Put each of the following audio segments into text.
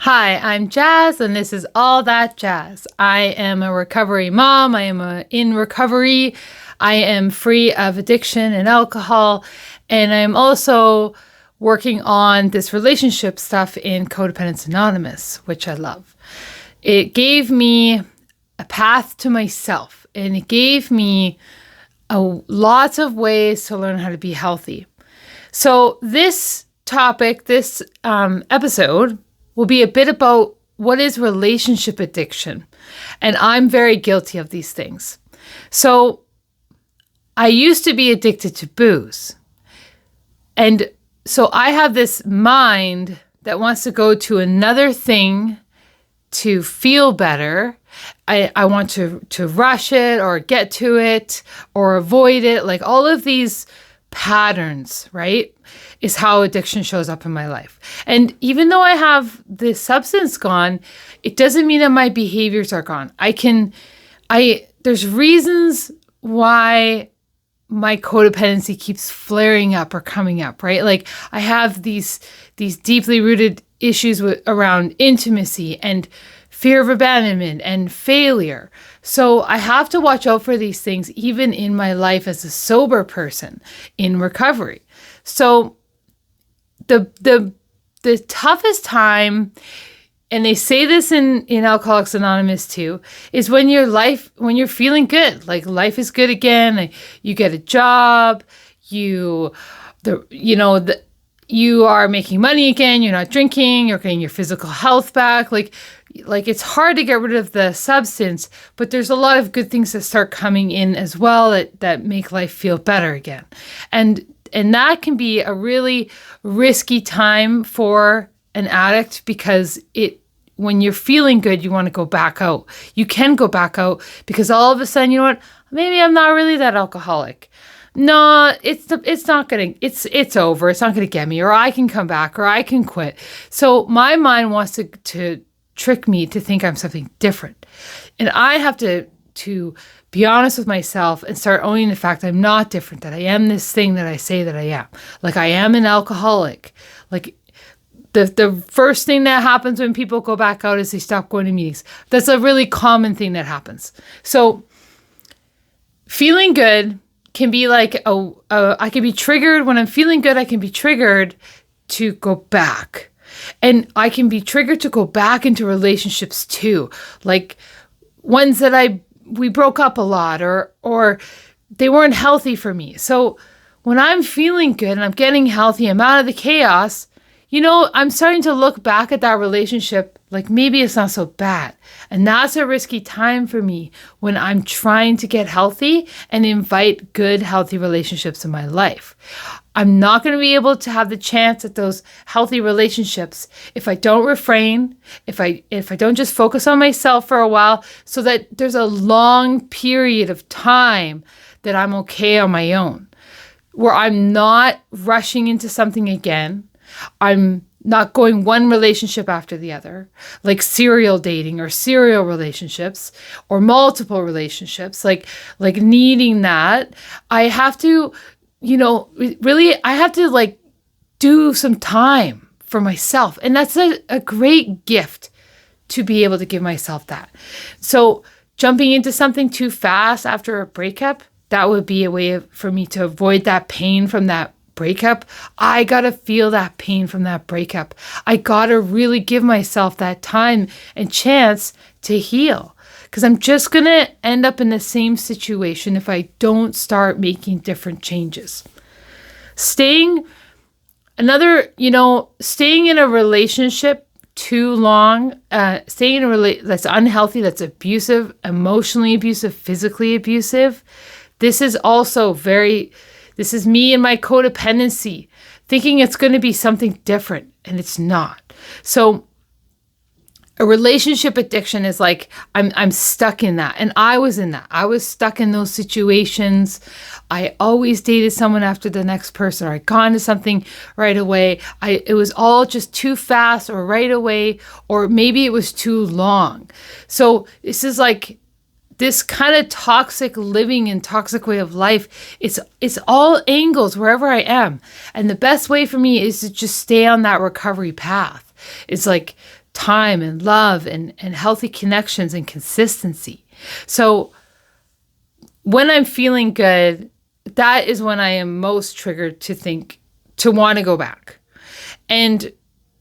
Hi, I'm Jazz, and this is All That Jazz. I am a recovery mom. I am in recovery. I am free of addiction and alcohol, and I'm also working on this relationship stuff in Codependents Anonymous, which I love. It gave me a path to myself, and it gave me lots of ways to learn how to be healthy. So this topic, this episode, will be a bit about what is relationship addiction. And I'm very guilty of these things. So I used to be addicted to booze. And so I have this mind that wants to go to another thing to feel better. I want to rush it or get to it or avoid it. Like all of these patterns, right, is how addiction shows up in my life. And even though I have the substance gone, it doesn't mean that my behaviors are gone. There's reasons why my codependency keeps flaring up or coming up, right? Like I have these deeply rooted issues around intimacy and fear of abandonment and failure. So I have to watch out for these things even in my life as a sober person in recovery. So the toughest time, and they say this in Alcoholics Anonymous too, is when you're feeling good, like life is good again, like you get a job, you are making money again, you're not drinking, you're getting your physical health back, like it's hard to get rid of the substance, but there's a lot of good things that start coming in as well that make life feel better again. And that can be a really risky time for an addict because when you're feeling good, you want to go back out. You can go back out because all of a sudden, you know what? Maybe I'm not really that alcoholic. No, it's over. It's not going to get me, or I can come back, or I can quit. So my mind wants to trick me to think I'm something different. And I have to be honest with myself and start owning the fact I'm not different, that I am this thing that I say that I am. Like I am an alcoholic. Like the first thing that happens when people go back out is they stop going to meetings. That's a really common thing that happens. So feeling good can be like I can be triggered when I'm feeling good. I can be triggered to go back. And I can be triggered to go back into relationships too. Like ones that we broke up a lot or they weren't healthy for me. So when I'm feeling good and I'm getting healthy, I'm out of the chaos, I'm starting to look back at that relationship like maybe it's not so bad. And that's a risky time for me when I'm trying to get healthy and invite good, healthy relationships in my life. I'm not going to be able to have the chance at those healthy relationships if I don't refrain, if I don't just focus on myself for a while, so that there's a long period of time that I'm okay on my own, where I'm not rushing into something again. I'm not going one relationship after the other, like serial dating or serial relationships or multiple relationships, like needing that. I have to, I have to do some time for myself. And that's a great gift to be able to give myself that. So jumping into something too fast after a breakup, that would be a way for me to avoid that pain from that breakup. I gotta feel that pain from that breakup. I gotta really give myself that time and chance to heal, because I'm just gonna end up in the same situation if I don't start making different changes. Staying in a relationship too long, staying in a relationship that's unhealthy, that's abusive, emotionally abusive, physically abusive, this is also this is me and my codependency, thinking it's going to be something different, and it's not. So a relationship addiction is like, I'm stuck in that. And I was in that. I was stuck in those situations. I always dated someone after the next person, or I got into something right away. It was all just too fast or right away, or maybe it was too long. So this is like this kind of toxic living and toxic way of life. It's all angles wherever I am. And the best way for me is to just stay on that recovery path. It's like time and love and healthy connections and consistency. So when I'm feeling good, that is when I am most triggered to want to go back. And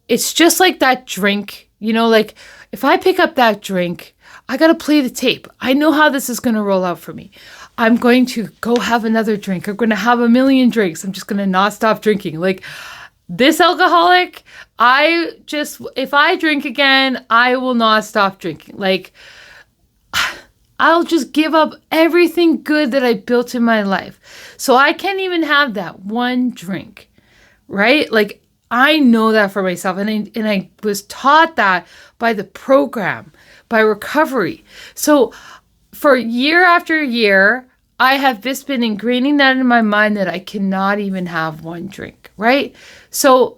it's just like that drink, like if I pick up that drink, I got to play the tape. I know how this is going to roll out for me. I'm going to go have another drink. I'm going to have a million drinks. I'm just going to not stop drinking. Like this alcoholic, if I drink again, I will not stop drinking. Like I'll just give up everything good that I built in my life. So I can't even have that one drink, right? Like I know that for myself. And I was taught that by the program, by recovery. So for year after year, I have just been ingraining that in my mind that I cannot even have one drink, right? So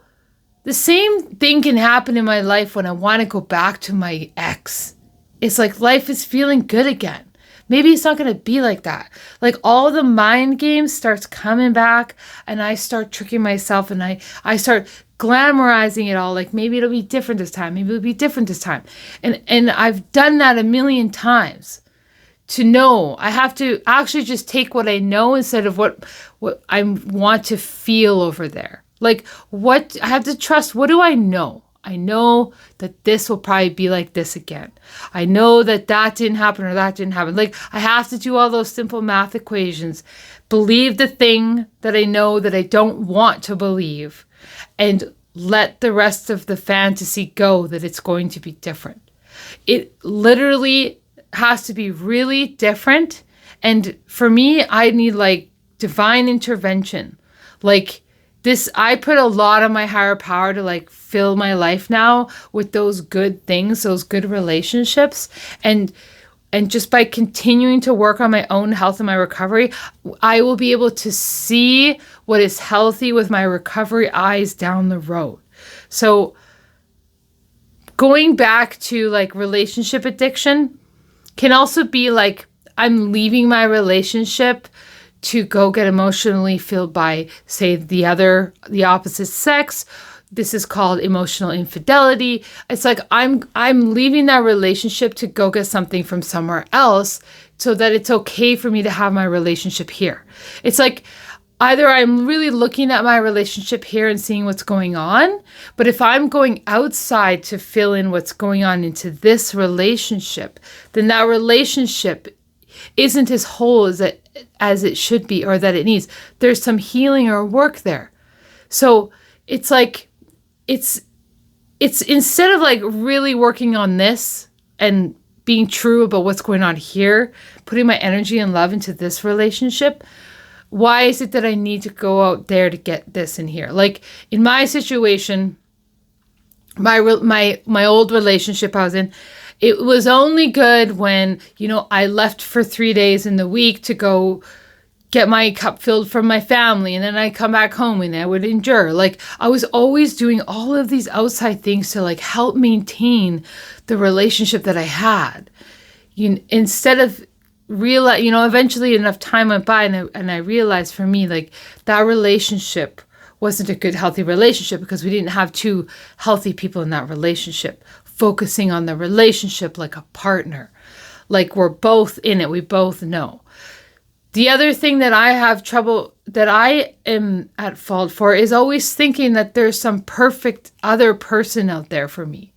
the same thing can happen in my life when I want to go back to my ex. It's like life is feeling good again. Maybe it's not going to be like that. Like all the mind games starts coming back and I start tricking myself and I start glamorizing it all. Like maybe it'll be different this time. Maybe it'll be different this time. And I've done that a million times. To know, I have to actually just take what I know instead of what I want to feel over there. Like I have to trust, what do I know? I know that this will probably be like this again. I know that didn't happen or that didn't happen. Like I have to do all those simple math equations, believe the thing that I know that I don't want to believe, and let the rest of the fantasy go that it's going to be different. It literally has to be really different. And for me, I need like divine intervention. Like this, I put a lot of my higher power to like fill my life now with those good things, those good relationships. And just by continuing to work on my own health and my recovery, I will be able to see what is healthy with my recovery eyes down the road. So going back to like relationship addiction can also be like, I'm leaving my relationship to go get emotionally filled by, say, the opposite sex. This is called emotional infidelity. It's like I'm leaving that relationship to go get something from somewhere else so that it's okay for me to have my relationship here. It's like either I'm really looking at my relationship here and seeing what's going on, but if I'm going outside to fill in what's going on into this relationship, then that relationship isn't as whole as it should be or that it needs. There's some healing or work there. So it's like, it's instead of like really working on this and being true about what's going on here, putting my energy and love into this relationship, why is it that I need to go out there to get this in here? Like in my situation, my old relationship I was in, it was only good when, I left for 3 days in the week to go get my cup filled from my family. And then I come back home and I would endure. Like I was always doing all of these outside things to like help maintain the relationship that I had. Instead of eventually enough time went by and I realized for me, like that relationship wasn't a good, healthy relationship because we didn't have two healthy people in that relationship, focusing on the relationship like a partner, like we're both in it. We both know. The other thing that I have trouble, that I am at fault for, is always thinking that there's some perfect other person out there for me.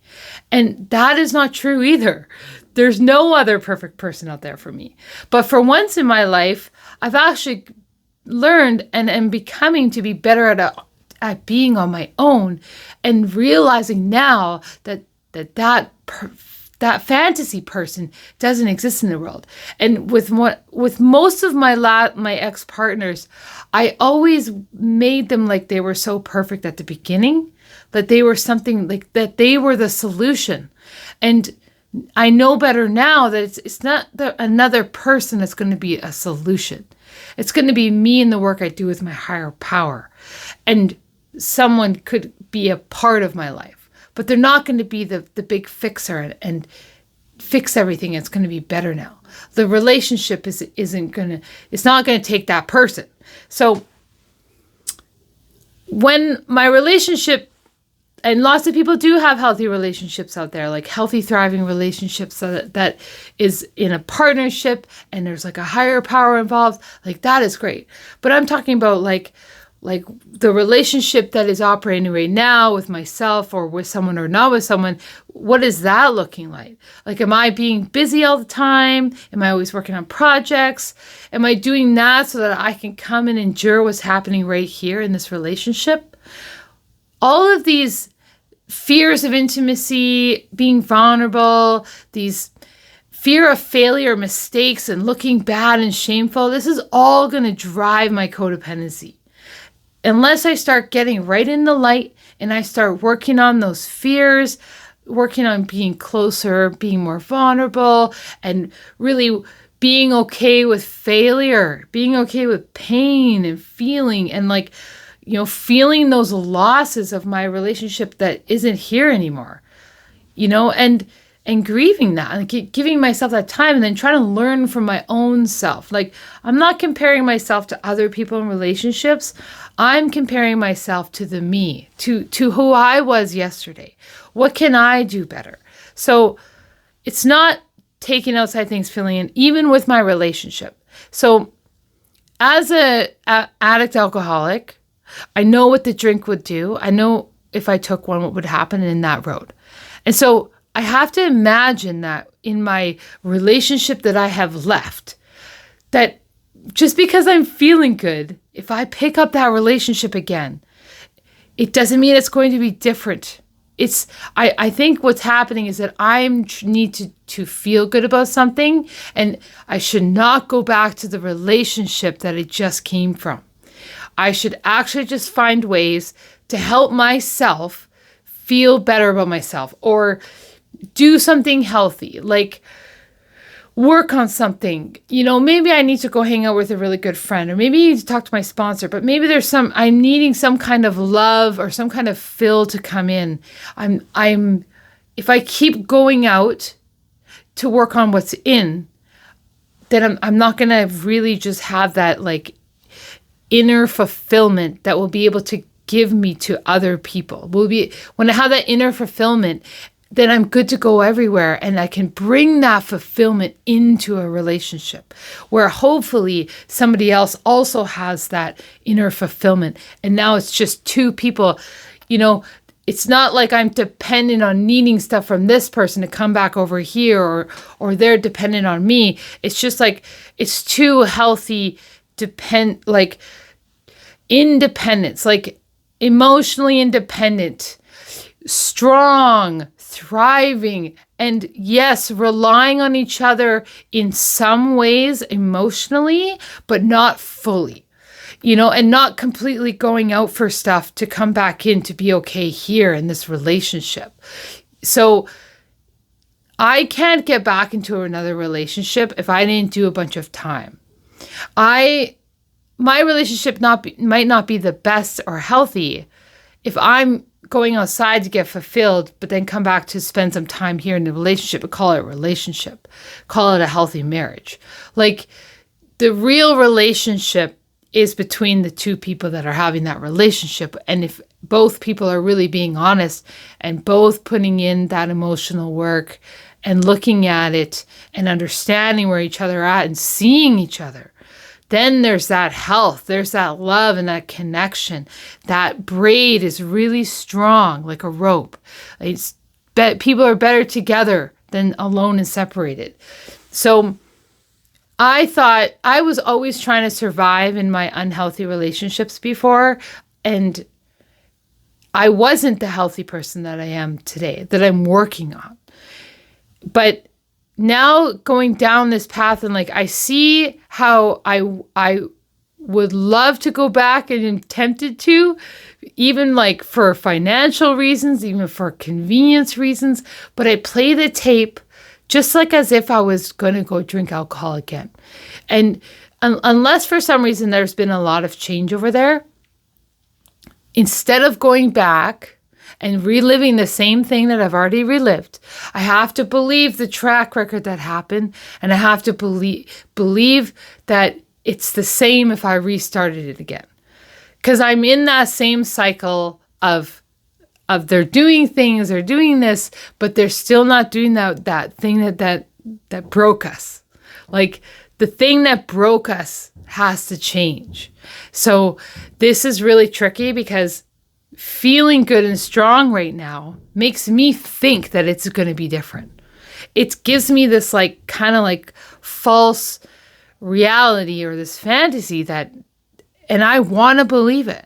And that is not true either. There's no other perfect person out there for me. But for once in my life, I've actually learned and am becoming to be better at being on my own and realizing now that fantasy person doesn't exist in the world. And with most of my ex-partners, I always made them like they were so perfect at the beginning, that they were something like that they were the solution. And I know better now that it's not another person that's going to be a solution. It's going to be me and the work I do with my higher power. And someone could be a part of my life, but they're not going to be the big fixer and fix everything. It's going to be better now. The relationship it's not going to take that person. So when my relationship, And lots of people do have healthy relationships out there, like healthy, thriving relationships that is in a partnership and there's like a higher power involved. Like that is great. But I'm talking about like the relationship that is operating right now with myself or with someone or not with someone. What is that looking like? Like, am I being busy all the time? Am I always working on projects? Am I doing that so that I can come and endure what's happening right here in this relationship? All of these fears of intimacy, being vulnerable, these fear of failure, mistakes, and looking bad and shameful, this is all going to drive my codependency. Unless I start getting right in the light and I start working on those fears, working on being closer, being more vulnerable, and really being okay with failure, being okay with pain and feeling and like, feeling those losses of my relationship that isn't here anymore, and grieving that and giving myself that time and then trying to learn from my own self. Like, I'm not comparing myself to other people in relationships. I'm comparing myself to the me, to who I was yesterday. What can I do better? So it's not taking outside things, filling in, even with my relationship. So as a addict alcoholic, I know what the drink would do. I know if I took one, what would happen in that road. And so I have to imagine that in my relationship that I have left, that just because I'm feeling good, if I pick up that relationship again, it doesn't mean it's going to be different. I think what's happening is that I need to feel good about something, and I should not go back to the relationship that it just came from. I should actually just find ways to help myself feel better about myself, or do something healthy, like work on something. Maybe I need to go hang out with a really good friend, or maybe I need to talk to my sponsor, but maybe I'm needing some kind of love or some kind of fill to come in. If I keep going out to work on what's in, then I'm not going to really just have that like inner fulfillment that will be able to give me to other people. When I have that inner fulfillment, then I'm good to go everywhere, and I can bring that fulfillment into a relationship where hopefully somebody else also has that inner fulfillment. And now it's just two people. It's not like I'm dependent on needing stuff from this person to come back over here, or they're dependent on me. It's just like it's two healthy independence, like emotionally independent, strong, thriving, and yes, relying on each other in some ways emotionally, but not fully, and not completely going out for stuff to come back in to be okay here in this relationship. So I can't get back into another relationship if I didn't do a bunch of time. My relationship might not be the best or healthy if I'm going outside to get fulfilled, but then come back to spend some time here in the relationship and call it a relationship, call it a healthy marriage. Like, the real relationship is between the two people that are having that relationship. And if both people are really being honest and both putting in that emotional work and looking at it and understanding where each other are at and seeing each other, then there's that health, there's that love and that connection. That braid is really strong, like a rope. People are better together than alone and separated. So I thought I was always trying to survive in my unhealthy relationships before, and I wasn't the healthy person that I am today, that I'm working on. But now going down this path, and like I see how I would love to go back and am tempted to, even like for financial reasons, even for convenience reasons, but I play the tape just like as if I was going to go drink alcohol again. And unless for some reason there's been a lot of change over there, instead of going back and reliving the same thing that I've already relived, I have to believe the track record that happened, and I have to believe that it's the same if I restarted it again. Because I'm in that same cycle of they're doing things, they're doing this, but they're still not doing that thing that broke us. Like the thing that broke us has to change. So this is really tricky because feeling good and strong right now makes me think that it's going to be different. It gives me this like kind of like false reality or this fantasy and I want to believe it.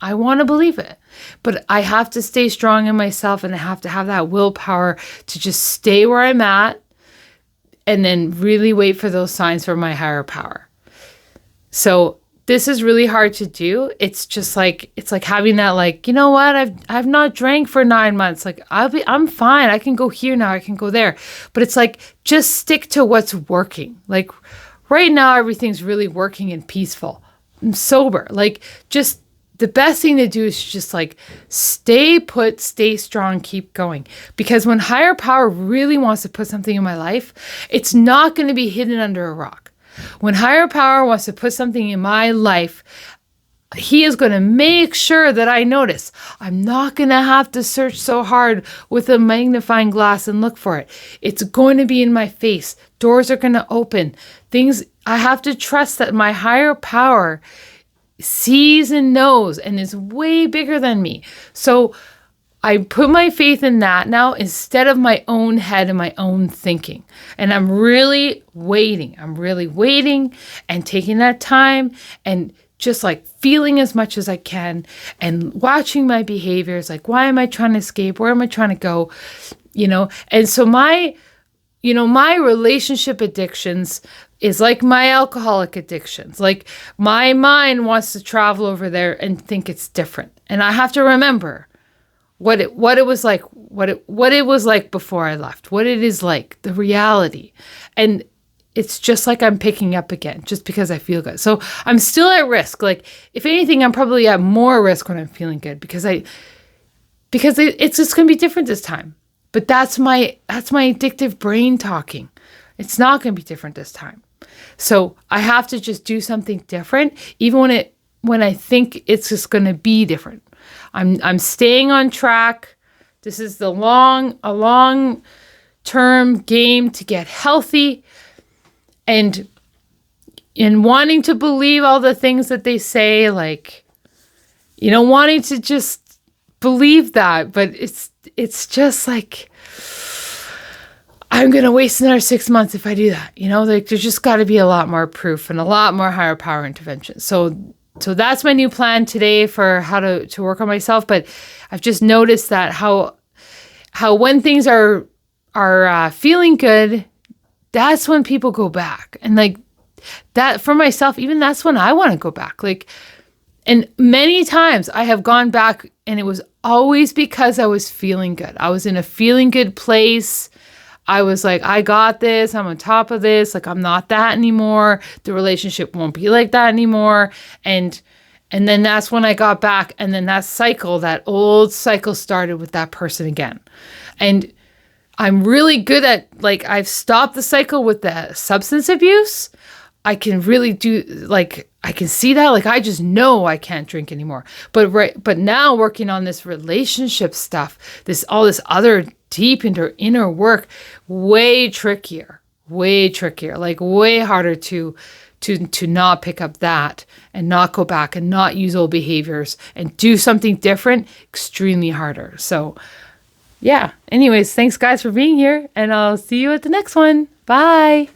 I want to believe it, but I have to stay strong in myself, and I have to have that willpower to just stay where I'm at and then really wait for those signs from my higher power. So this is really hard to do. It's just like, it's like having that, like, you know what? I've not drank for 9 months. Like I'm fine. I can go here now. I can go there. But it's like, just stick to what's working. Like right now, everything's really working and peaceful. I'm sober. Like just the best thing to do is just like stay put, stay strong, keep going. Because when higher power really wants to put something in my life, it's not going to be hidden under a rock. When higher power wants to put something in my life, he is going to make sure that I notice. I'm not going to have to search so hard with a magnifying glass and look for it. It's going to be in my face. Doors are going to open. Things, I have to trust that my higher power sees and knows and is way bigger than me. So I put my faith in that now instead of my own head and my own thinking. And I'm really waiting. I'm really waiting and taking that time and just like feeling as much as I can and watching my behaviors. Like, why am I trying to escape? Where am I trying to go? And so my relationship addictions is like my alcoholic addictions. Like my mind wants to travel over there and think it's different. And I have to remember what it was like, what it was like before I left, what it is like, the reality. And it's just like I'm picking up again just because I feel good. So I'm still at risk. Like if anything, I'm probably at more risk when I'm feeling good because it's just going to be different this time. But that's my addictive brain talking. It's not going to be different this time. So I have to just do something different, even when I think it's just going to be different. I'm staying on track. This is a long term game to get healthy, and in wanting to believe all the things that they say, like, wanting to just believe that, but it's just like, I'm going to waste another 6 months if I do that. Like there's just got to be a lot more proof and a lot more higher power intervention. So that's my new plan today for how to work on myself. But I've just noticed that how when things are feeling good, that's when people go back. And like that for myself, even that's when I want to go back. Like, and many times I have gone back and it was always because I was feeling good. I was in a feeling good place. I was like, I got this. I'm on top of this. Like, I'm not that anymore. The relationship won't be like that anymore. And then that's when I got back. And then that old cycle started with that person again. And I'm really good at, like, I've stopped the cycle with the substance abuse. I can really do, like, I can see that. Like, I just know I can't drink anymore. But now working on this relationship stuff, all this other deep inner work, way trickier, like way harder to not pick up that and not go back and not use old behaviors and do something different, extremely harder. So yeah, anyways, thanks guys for being here, and I'll see you at the next one. Bye.